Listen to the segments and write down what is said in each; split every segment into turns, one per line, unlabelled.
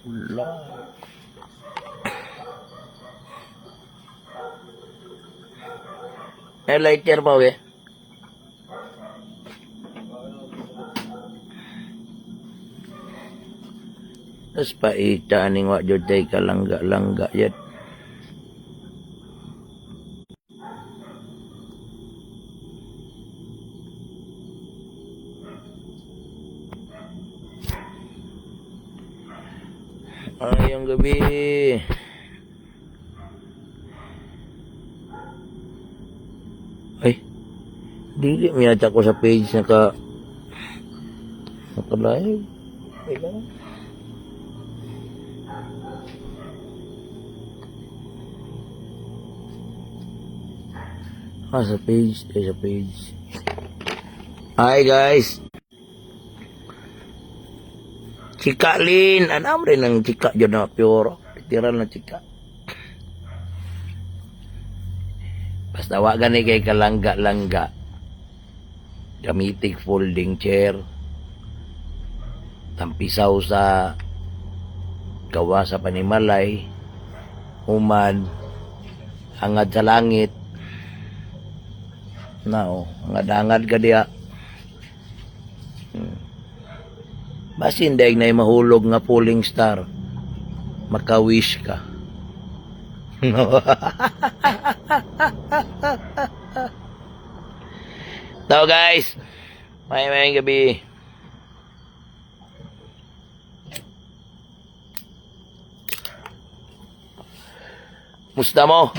Wala. Lighter pa we. Tapos paita aning wa jud tay kalangga-langga yet. Ayong gabi. Ay, dili miyata ko sa page naka-live. Ay lang. Sa page. Hi guys. Chika Lin, anam rin ang chika dyan na pure. Titiran na chika. Basta wagan ni kay kalangga-langga. Gamitig folding chair. Tampisaw sa gawa sa panimalay. Human. Hangad sa langit. Hangad-hangad ka diya. Basin daig na mahulog nga falling star. Maka-wish ka. So guys, may gabi. Musta mo?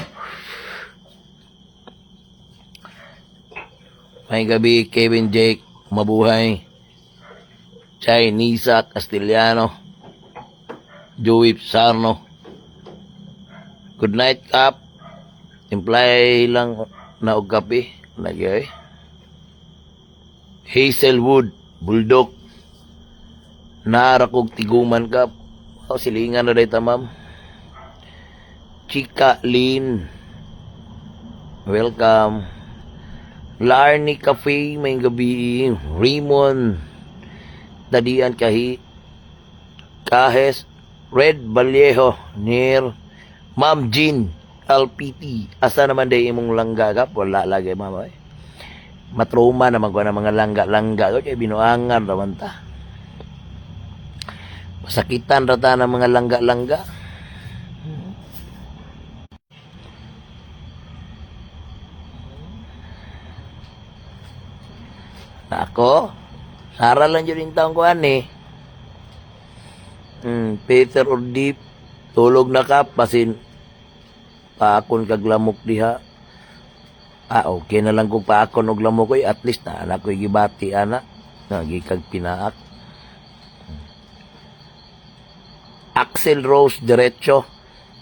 May gabi, Kevin Jake, mabuhay. Chay, Nisa, Castellano, Joey Sarno. Good night, Kap. Imply lang na og kape. Lagi Hazelwood, Bulldog. Narakog tiguman, Kap. Silingan na dito, ma'am. Chika Lin. Welcome. Larny Cafe, may gabi. Raymond. Dadian Kahes, Red Vallejo, near Ma'am Jean, LPT. Asa naman day imong langga ka? Wala lagi, ma'am. Matruma naman ko na mga langga-langga. Kaya binuangan raman ta. Masakitan rata ng mga langga-langga. Ako, Sara lang dyan yung taong ko, Peter Ordip, tulog na ka, pasin, paakon kaglamok diha. Okay na lang kung paakon og lamok ko, at least na anak ko gibati, anak. Nagikag pinaak. Axel Rose Derecho,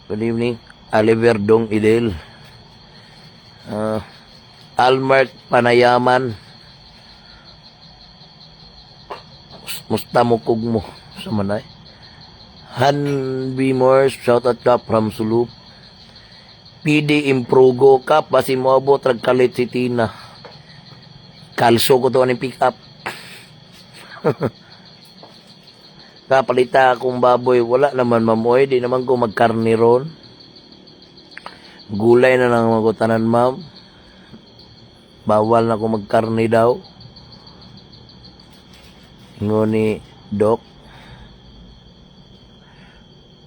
good evening. Oliver Dong Idel. Almert Panayaman. Musta mo kugmo sa manay. Han Bimors, shout out ka from Sulup. PD Imprugo ka, pasi mo abot ragkalit si Tina. Kalso ko to ni pick up. Kapalita akong baboy, wala naman mamoy, di naman ko magkarni ron. Gulay na lang magutanan, ma'am. Bawal na ko magkarni daw. Ngoni Doc.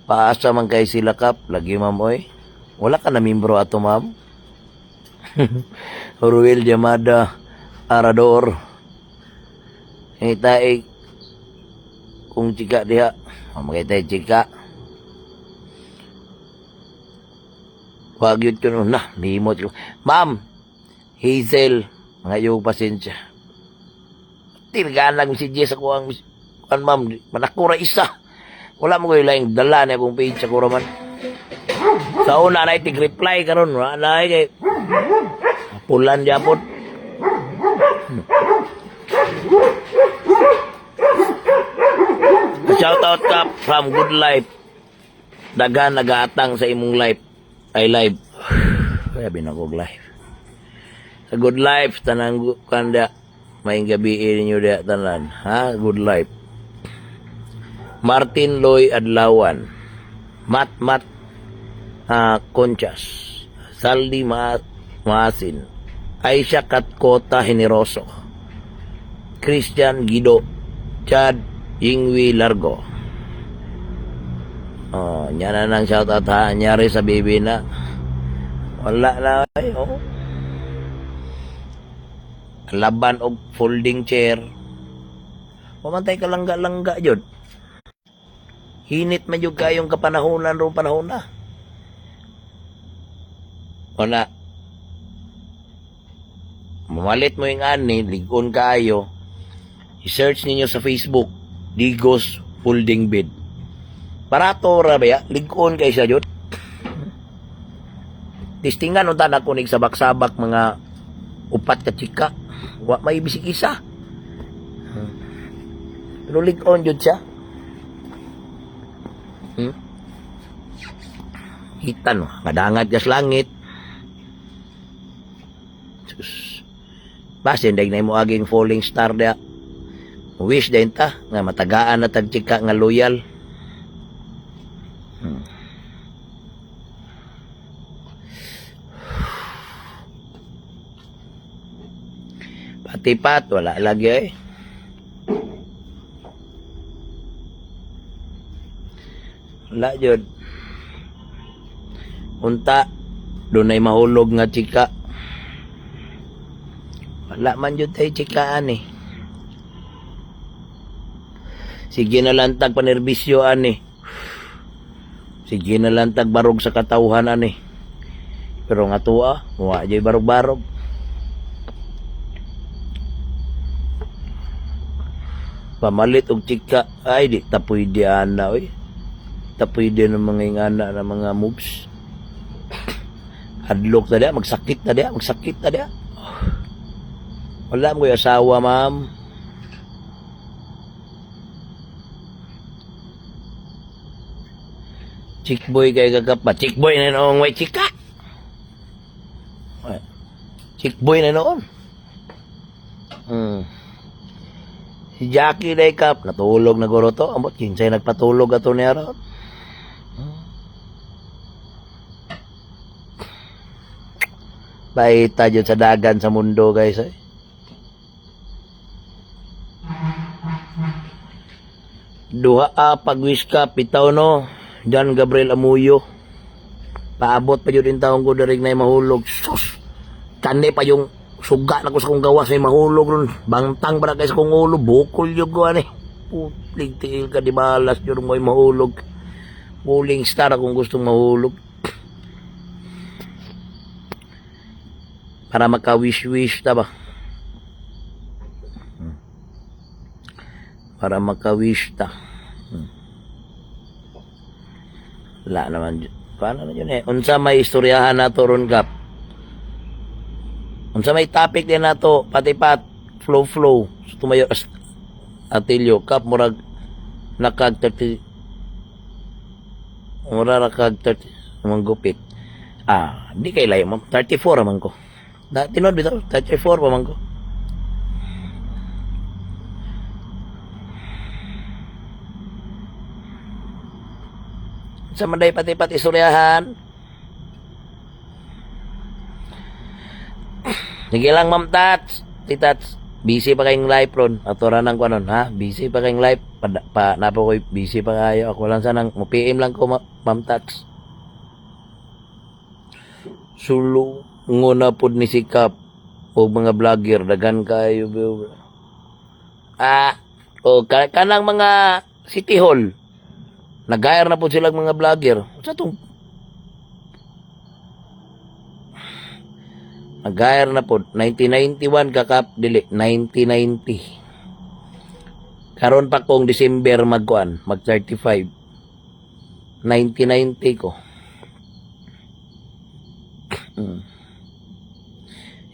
Paasa man kay sila, Kap. Lagi, ma'am, oy. Wala ka na membro ato, ma'am. Ruel Yamada Arador. Hintay kung chika diha. Makitay chika. Wag yun ko na. Limot ko. Ma'am, Hazel. Mga yung pasensya. Tinagaan lang si Jess ako ang ma'am, manakura isa. Wala mo ko yung laing dala na akong page sa kura man. Sa una na itig-reply karon wala na kay pulan japon. Shout out ka from Good Life. Daghan nagaatang sa imong life. I live. Kaya binagog life. Sa Good Life, tanang kanda. May gabi ninyo diya tanan. Ha? Good Life. Martin Loy Adlawan, Mat Conchas, Saldi Maasin, Aisha Katkota Generoso, Christian Guido, Chad Yingwi Largo. Oh, yan na nang shoutout ha. Nyari sa bibi na. Wala na ay, oh. Laban og folding chair. Pamantay ka langga-langga jud. Hinit man jud kayong kapanahonan ro panahon na. Wala. Mamalit mo yung ani, ligon kayo. I-search ninyo sa Facebook, Digos Folding Bed. Barato ra ba ya? Ligon kay siya jud. Tistingan unta na kunig sabak-sabak mga upat ka chika. Wa may bisig isa. Pero ligon jud siya. Hitan kadangad gas langit. Sus. Basin day na mo aging falling star dia. Wish din ta nga matagaan na tag chika nga loyal. Patipat wala lagi eh. Wala jud. Unta dunay mahulog nga chika. Wala man jud tay chikaan eh. Sige na lang tag panerbisyo ani. Sige na lang tag barog sa katawhan ani. Pero nga tuwa, wa jay barog-barog. Pamalit og chika ay di ta pwede ana oy. Ta pwede ng mga ingana na mga moves. Hadlok ta dia, magsakit ta dia, magsakit ta dia. Wala mo yung asawa, ma'am. Chickboy kay kagapa. Chickboy na noong may chika. Chickboy na noon. Si Jackie day kap. Natulog na guro to. Amot, kinsay nagpatulog ato niya ron. Baita dyan sa dagan sa mundo, guys. Eh. Duha pagwis ka, pitaw no. John Gabriel Amuyo. Paabot pa yun din taong ko darig na mahulog. Sus! Kani pa yung suga na ko sa kong gawas may mahulog ron. Bangtang para kayo sa kong ulo. Bukol yung gawa ni. Putlig tingil ka di balas yun may mahulog. Pulling star akong gustong mahulog. Para maka-wish-wish ta ba? Para maka-wish ta. Wala naman. Paano na yun eh? Unsa may istoryahan na to ron kap. Unsa may topic din na to. Patipat. Flow. So, tumayo. Atilyo. Kap murag nakag 30. Murag nakag 30. Namang gupit. Di kay layo. 34 naman ko. Tinod bitaw. 34 pa man ko. Sa manday pati-pati istoryahan. Sige lang, Ma'am Tats. Titats, busy pa kayong live ron. Atoranan ko nun, ha? Busy pa kayong live. Napo ko, busy pa kayo. Ako lang sanang, PM lang ko, Ma'am Tats. Sulungo na po ni Sikap o mga vlogger. Dagan kayo. Kanang mga City Hall. Nag-hire na po silang mga vlogger. Sa itong nag-hire na po. 1991 kakap dili. 1990. Karon pa kong December magkuan. Mag 35. 1990 ko.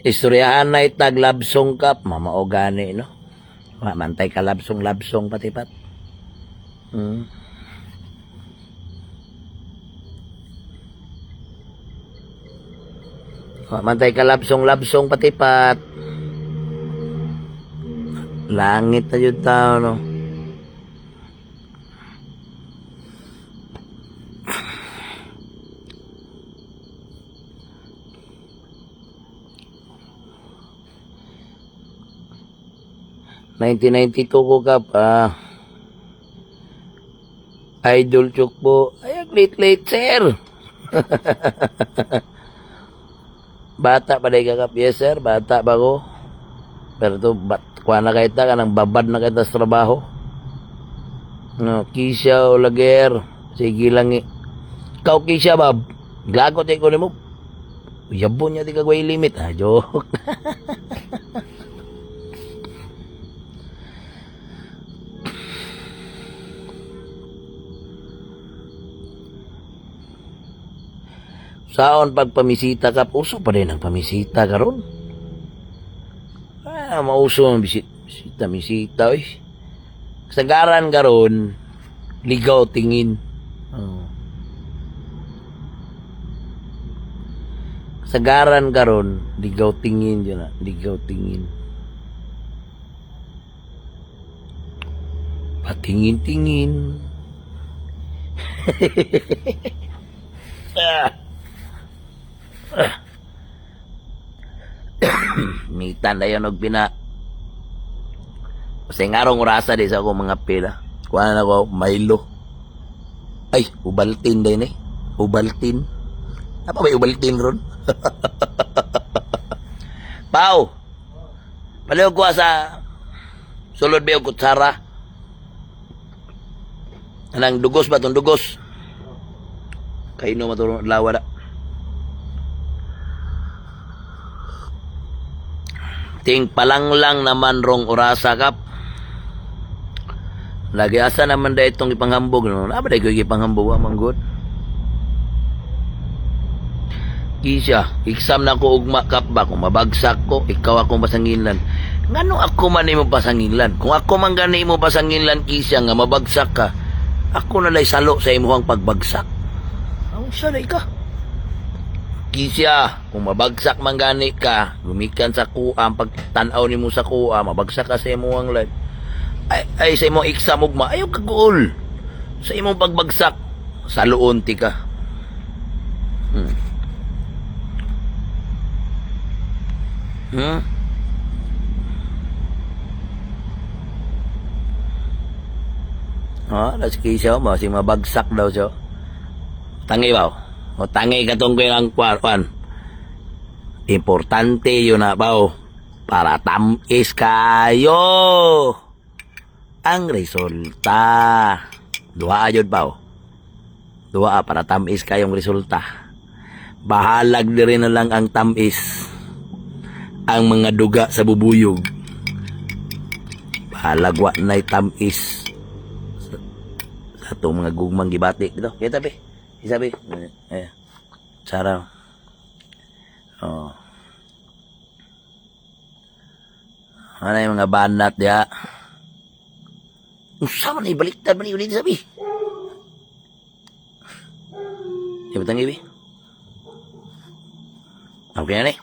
Istoryahan na itag labsong kap. Mamao gani no. Mantay ka labsong patipat. Mantay ka labsong patipat. Langit na yun tao no. 1992 ko kap. Idol chuk po. Ay, late sir. Bata pa ka kap. Yes sir, bata ba ko? Pero to, kuha na kita ka nang babad na kita sa trabaho. No, Kisha o Lager. Sige lang Ikaw Kisha bab. Gagot ko ni mo. Yabo niya di kagway limit. Joke. Saon pagpamisita ka, uso pa rin ang pamisita karon. Mauso ang misita, oy. Sagaran karon, ligaw tingin. Sagaran karon, ligaw tingin dyan na, ligaw tingin. Patingin-tingin. Mitan na yun og pina. Kasi ngarong orasa di sa akong mga pila. Kuha na ako, Milo. Ay, Ubaltin din eh. Ubaltin. Apa ba Ubaltin ron? Pau. Paliw ko sa sulod ba yung kutsara? Anang dugos ba itong dugos? Kaino matulong lawa na. Ting palanglang naman rong orasa kap. Lagi asa naman da itong ipanghambog. No? Apa da ko ipanghambog amang good? Kisha, exam na ko ugma kap ba? Kung mabagsak ko, ikaw akong pasanginlan. Ngano ako man imo pasanginlan? Kung ako man gani mo pasanginlan, Kisha, nga mabagsak ka, ako na lay salo sa imuhang pagbagsak. Ang salay ka. Kisya, kung mabagsak man gani ka, gumikan sa kuha, pagtanaw ni mo sa kuha, mabagsak ka sa imong life. Ay sa imong exam ugma, ayaw ka goal. Sa imong pagbagsak, sa luonti ka. Las Kisya, masing mabagsak daw siya. Tangi ba? O tangay katong kailang kwarpan. Importante yun na bao. Para tamis kayo. Ang resulta. Duha yun bao. Duha para tamis kayong resulta. Bahalag na rin na lang ang tamis. Ang mga duga sa bubuyog. Bahalagwa na'y tamis. Sa itong mga gugmang gibati. Dito, kita be. Isabi, Sarah. Oh. Ano yung mga banat ya? Sama na ibaliktad man ulit sabi. Ibutang ibi. Okay na ni.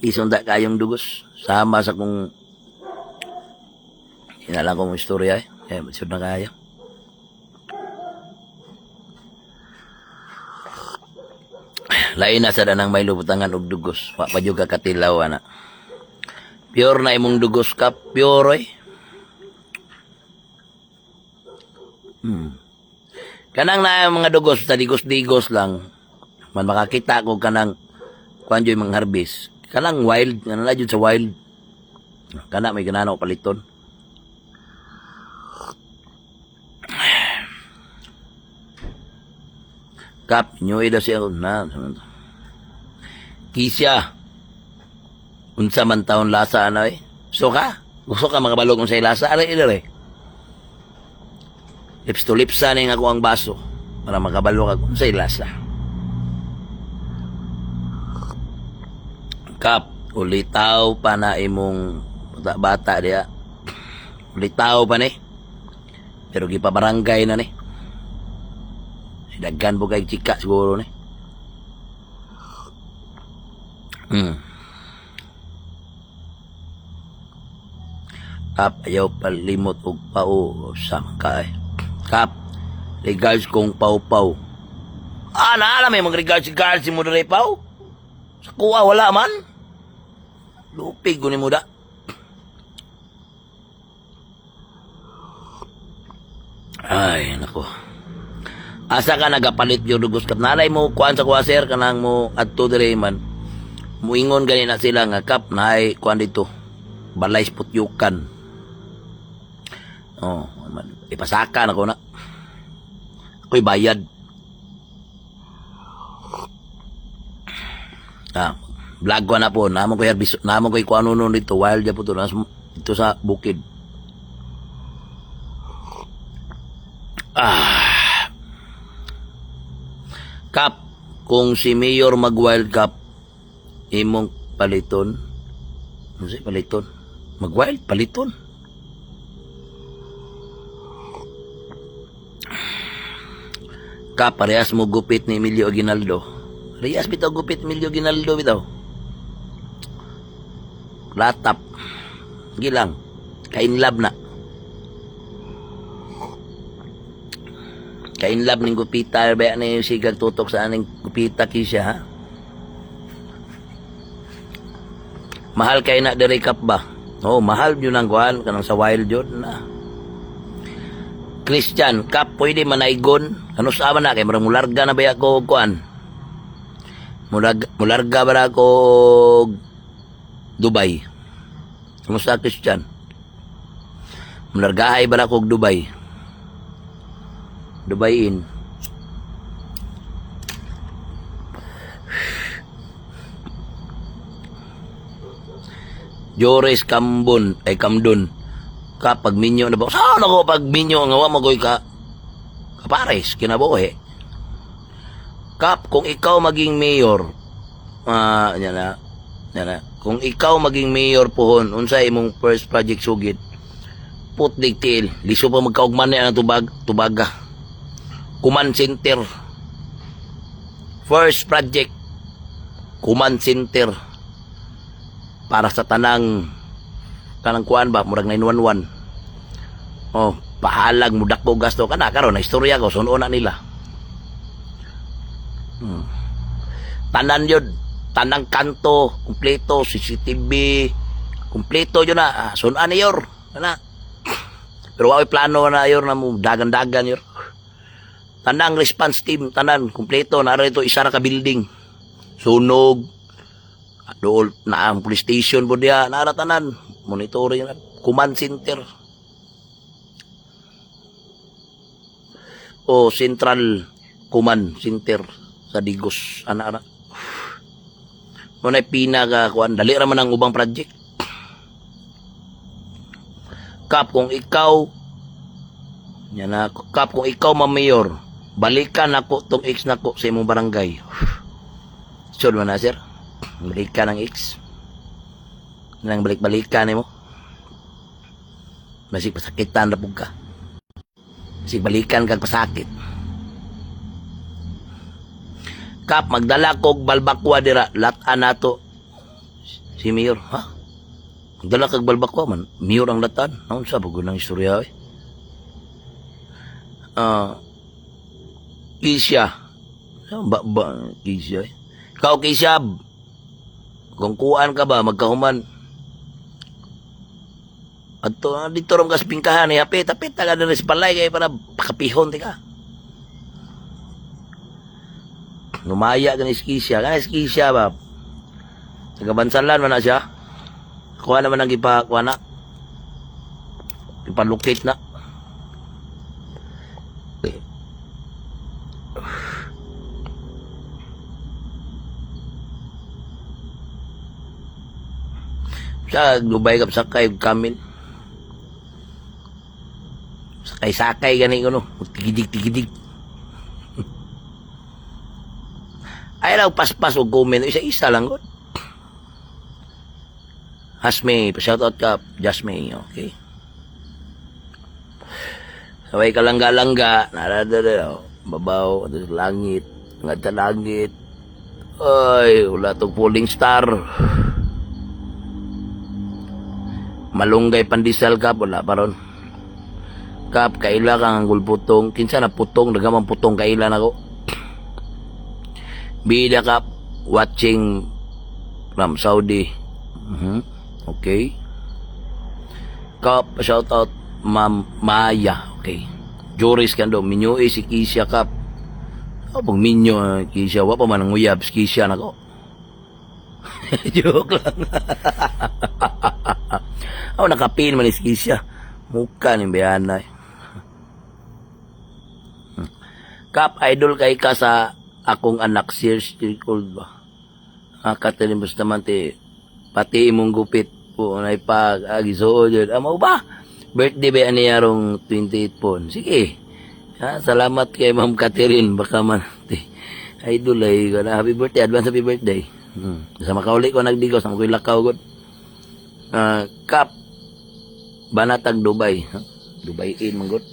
Isong da kayong dugos. Sama sa kung inalang kong istorya eh. Masyod na kaya. Lain na sa danang may lubutangan og dugos. Papadyo ka katilaw na. Pure na imong dugos ka. Pure eh. Kanang na mga dugos sa digos-digos lang. Man makakita ko kanang kuan joy mga harvest. Kanang wild. Kanang na sa wild. Kana may ganano paliton. Kap, nyo ida siya na. Kisya. Unsa man taon lasa ano eh. So ka? Gusto ka mga balog kung sa'y lasa? Aray ilari. Lips to lips sana yung ako ang baso. Para makabalo ka kung sa'y lasa. Kap, ulitaw pa na imong bata diya. Ulitaw pa ni. Pero gipabarangay na ni. Daggan po kay chika siguro ni. Kap, ayaw palimot og pao. Sama ka eh. Kap, regards kong pau-pau. Naala may mag-regards mo na rin pao. Sa kuha, wala man. Lupig ko ni muda. Ay, nako. Asa ka nagapalit yung dugos kap. Nalay mo, kuhaan sa kuha, sir, kanang mo at to dire man. Muingon gani na sila nga kap, naay kuhaan dito. Balay putyukan. Oh, ipasaka na ko na. Ako'y bayad. Vlog ko na po. Naman ko yung kung ano dito. Wild ya po ito. Dito sa bukid. Kap, kung si Mayor mag-wild cup, imong paliton. Ano siya paliton? Mag-wild, paliton. Kap, parehas mo gupit ni Emilio Aguinaldo. Parehas bitaw gupit ni Emilio Aguinaldo bitaw. Latap. Gilang. Kainlab na. Kainlab ning gupita. Baya na yung sigag tutok sa aning gupita kisya ha. Mahal kay na diri kap ba? Oh, mahal yun ang kuhan. Kanang sa wild yun na. Christian, kap, pwede manaygon. Ano sa na? Kaya marang mularga na ba ako kuhan? Mularga ba ako Dubai? Ano sa Christian? Mulargahay ba ako Dubai? Dubai in. Jores Kambon, ay Kamdon. Kapag minyo na ba? Saan ako pag minyo nga wa magoy ka kapares kinabuhi. Kap, kung ikaw maging mayor, yan na. Kung ikaw maging mayor pohon, unsay imong first project sugid? Put digtil, liso pa magkaugman na ang tubaga. Command Center. First project, Command Center. Para sa kanang kuan ba, murag 911. Oh, pahalag mudak ko gasto kana karon na istorya ko suno na nila. Tanan yun, tanang kanto kumpleto, CCTV kumpleto yun na, sunan ni yor kana. Pero wa plano na yor na mo dagan-dagan yor. Tanang response team tanan kumpleto na rito isa ra ka building. Sunog dool na ang police station po diya naratanan monitoring na command center o central command center sa Digos ana mo na pinaga kuan dali ra man ang ubang project. Kap, kung ikaw yan na kap, kung ikaw ma-mayor balikan ako tong ex nako sa imong barangay. Sure man na sir, balikan ng ex nang balik-balikan mo. Masig pasakitan na pug ka. Masig balikan kag pasakit. Kap, magdala kog balbakwa dira, latan nato. Si Mayor, ha? Magdala kag balbakwa man, Mayor ang latan. Naon sa pag ng istorya eh. Kisya. Kisya eh. Kau Kisya, kung kuhaan ka ba, magkahuman. At dito rin kas pingkahan, hapit taga na rin sa palay, kaya para pakapihon, tika. Numaya ka ni Skisya. Kaya Skisya ba? Tagabansalan man na siya. Kuha naman ang kuha na. Ipalukit na. Sa Dubai kap sakay kamin. Sakay gani ko no. Tigidig. Ay raw paspas og comment isa-isa lang gud. Hasme, shout out ka Jasmine, okay? Saway ka langga-langga, narada babaw sa langit, ngadta langit. Ay, wala tong falling star. Malunggay pandisal ka, wala pa ron. Kap, kaila kang anggol putong. Kinsa na putong, nagamang putong kaila na ko. Bida kap, watching from Saudi. Okay. Kap, shout out Ma'am Maya. Okay. Joris kando, minyo si Kisha Kap. Pag minyo, Kisha, wa pa man ang uyab, Kisha na ko. Joke lang. Ako nakapin man si Kisha. Mukha ni Bayana. Kap, idol kay ka sa akong anak, Sears Tircold ba? Katalimos naman pati imong gupit po na ipag-agisuod yun. Mo ba? Birthday ba niya rong 28 po? Sige. Salamat kay Ma'am Catherine. Baka man, idol ay, happy birthday, advance happy birthday. Sa makauli ko nagdigos, sa mako'y lakaw god. Kap, Banatag Dubai. Dubai in, manggot.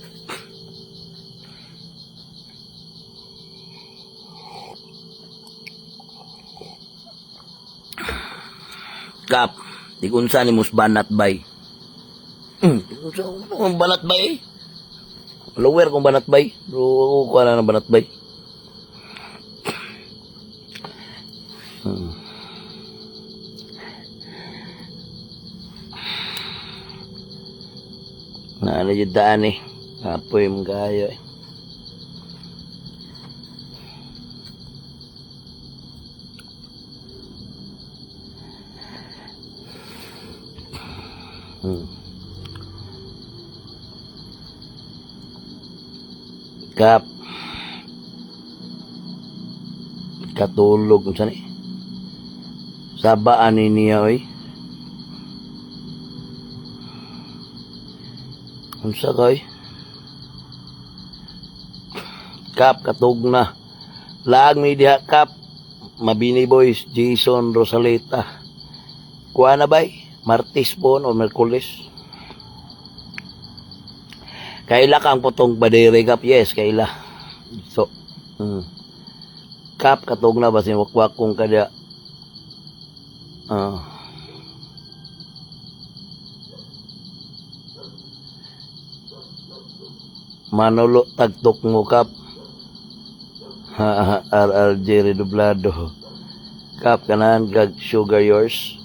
Kap, di kunsa ni mus banat bay. Kung banat bay. Lower kung banat bay. Pero ko na banat bay. Naano yung daan eh. Apoy mong kayo eh. Kap katulog kung saan eh sabaan niya oy kung saan koy Kap katug na laag mi diha Kap Mabini Boys Jason Rosaleta kuha na bay Martes po o Merkulis. Kaila kang putong badere Kap, yes, kaila. So, Kap, katog na ba wakwak kong kada. Manolo, tagtok mo Kap. RRJ Redoblado. Kap, kanahan kag sugar yours.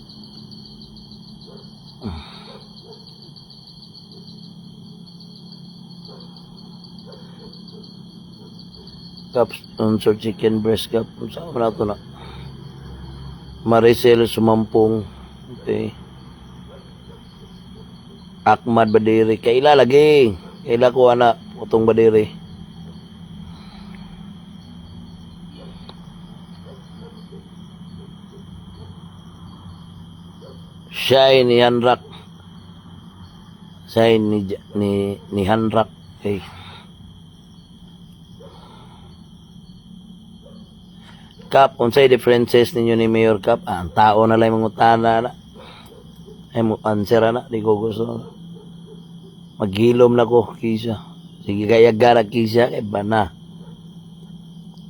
Kap, sponsor chicken breast Kap. Saan na ito na? Maricel Sumampong. Okay. Ahmad Badiri. Kaila lagi. Kaila ko anak. Utong Badiri. Shine ni Hanrak. Shine ni Hanrak. Okay. Kap, unsay differences ninyo ni Mayor Kap? Ang tao na lang mangutana na. Ay mo answer na, di ko gusto. Maghilom na ko, Kisha. Sige kaya gara Kisha, kay bana.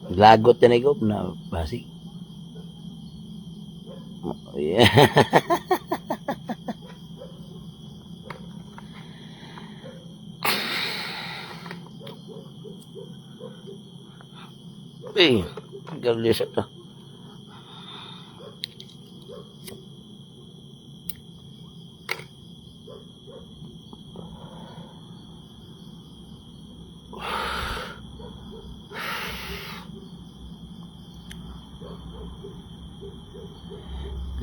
Lagot yan ko na basi. Yeah. Eh. Galiset na.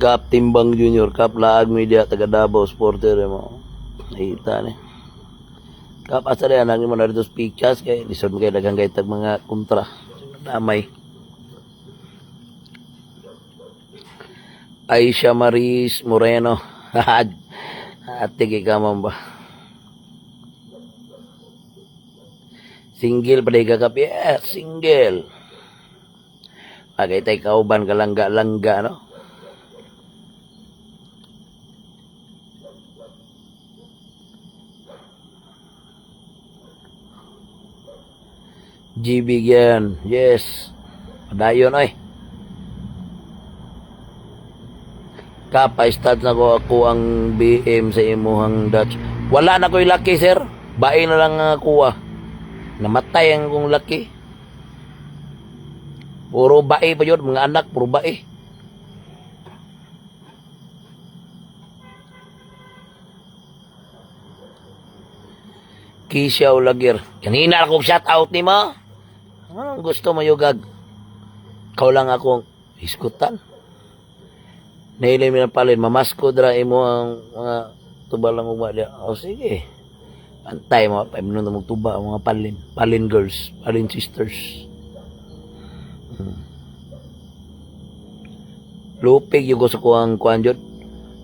Kap Timbang Junior, Kap Laag Media, taga Davao, supporter mo. Nakita ni. Kap asa rin, anak mo na rito pictures, kaya lisod mo kayo dagang kayo tag mga kontra. Damay. Aisha Maris Moreno. Ate ka man ba? Single pa ka Kap? Yes, single. Pagay tayo kauban ka langga-langga, no? GB yan. Yes. Padayon ay. Kapa-start na ko ako ang BM sa imuhang Dutch. Wala na ko'y laki, sir. Bae na lang kuha. Namatay ang kong laki. Puro bae pa yun. Mga anak, puro bae. Kisya Ulagir. Kanina akong shout out ni mo. Anong gusto mo yugag? Ikaw lang akong iskutan. Nailay mo na palin. Mamasko dra mo ang mga tubalang umadya. O sige. Antay mo. 5 minuto magtuba ang mga palin. Palin girls. Palin sisters. Lupig yung gusto ko ang kuhan dyan.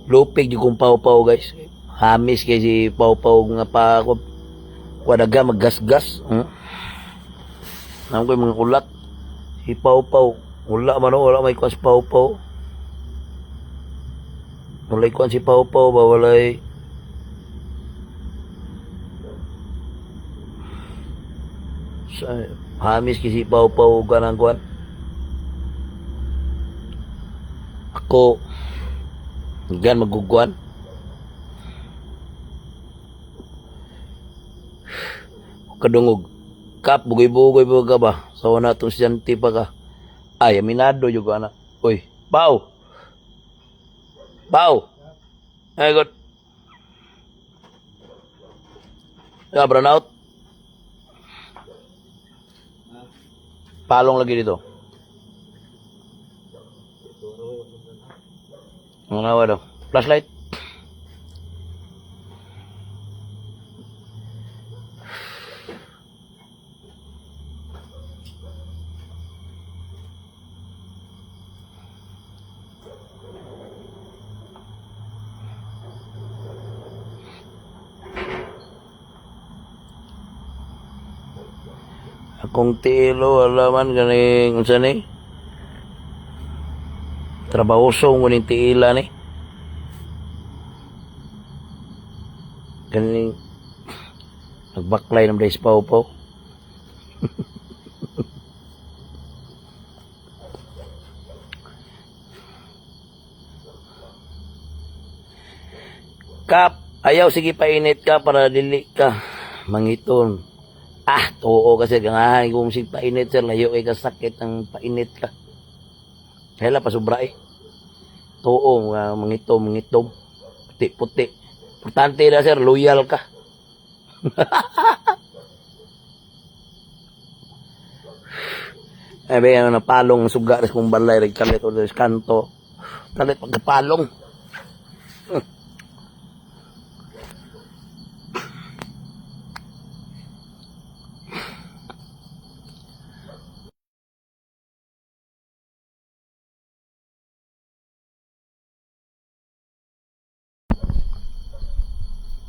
Lupig yung kong pau-pau guys. Hamis kay si pau-pau nga pa ako. Wadaga maggas-gas. Naman ko yung mga ulat. Si pau-pau. Wala man o. Wala may kuhan si pau-pau. Walay kuhan si pau-pau ba. Walay. Hamis kay si pau-pau ganang kuhan. Ako gan maguguan kadungog kap bugoy-bugoy ka ba sa wana itong siyante pa ka ay aminado yung anak uy pau ay god brown out palong lagi dito. Ang nawa daw. Flashlight. Akong tilo, alaman ganing unsa ni? Trabahoso nguning tiila ni. Ganing nagbaklay ng days pau-pau. Kap, ayaw sige painit ka para dili ka mangiton. Oo kasi gangahan kung sig painit sir layo kay kasakit ang painit ka. Hela pa sobra eh. Tuo mangitom. Puti. Importante na sir, loyal ka. Ay ba yan napalong suga res kong balay rig kalit o res kanto. Kalit pagkapalong.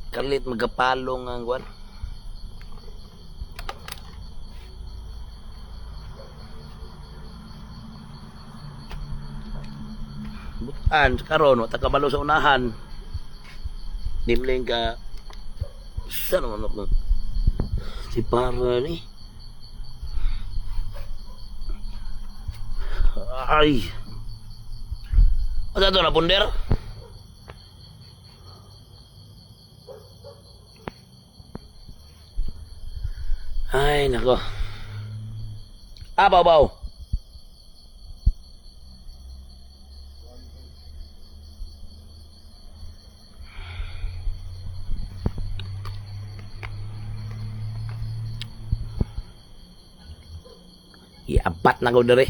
Kalit magapalong ang kwan. Butan karon wata kabalo sa unahan. Dimling ka sa naman ako. Si para ni. Ay. Ada to na punder. Ay, nako. Baw. Iapat na ko dere.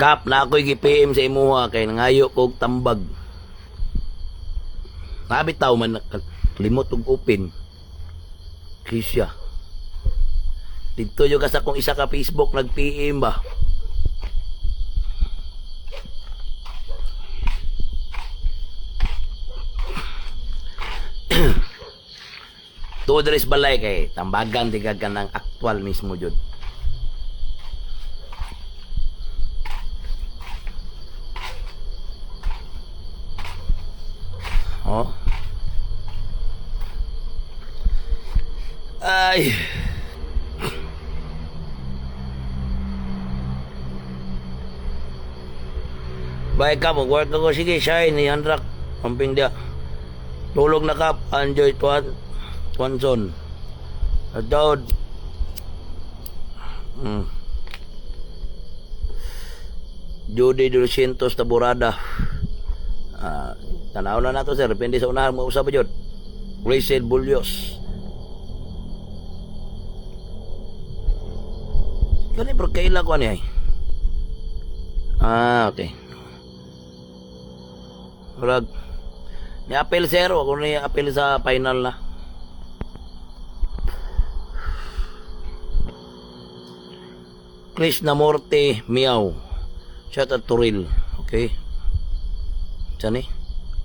Kap na ako'y gi-PM sa imuha kay nangayo kog tambag. Nabitaw man limot og open. Kisya. Dito yung sa kong isa ka Facebook nag-PM ba. Tuod res balay kay tambagan tigagan ng aktual mismo jud. Oh. Ay. Baik ka, mag-work ako. Sige, shine ni Andrak. Pamping dia. Tulog na kap. Enjoy Tuanson. Daud. Judy 200 Taburada. Tanaw na nato sir, depende sa unahan mo usab jud. Rachel Bulyos. Kani bro kaila ko ani ay. Okay. Murag ni apel zero ako ni apel sa final na. Chris Namorte Miao. Shout out to Ril. Okay. Sani?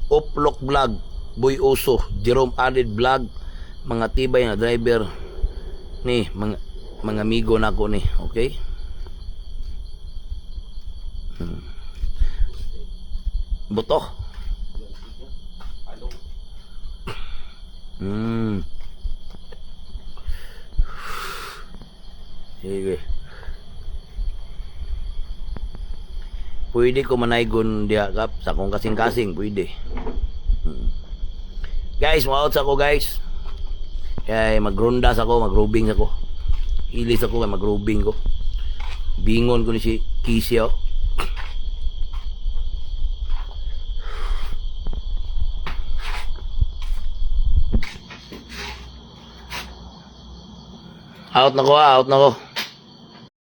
Uplok Vlog, Boy Uso, Jerome Alid Vlog, mga tibay na driver ni mga amigo na ko ni, okay? Buto. Sige. Pwede ko manaygon diya kap sa kong kasing-kasing, pwede. Guys, ma-out sa ko guys. Kaya magrondas ako, magrubing ako. Ilis ako kaya magrubing ko. Bingon ko ni si Kisio. Out na ko.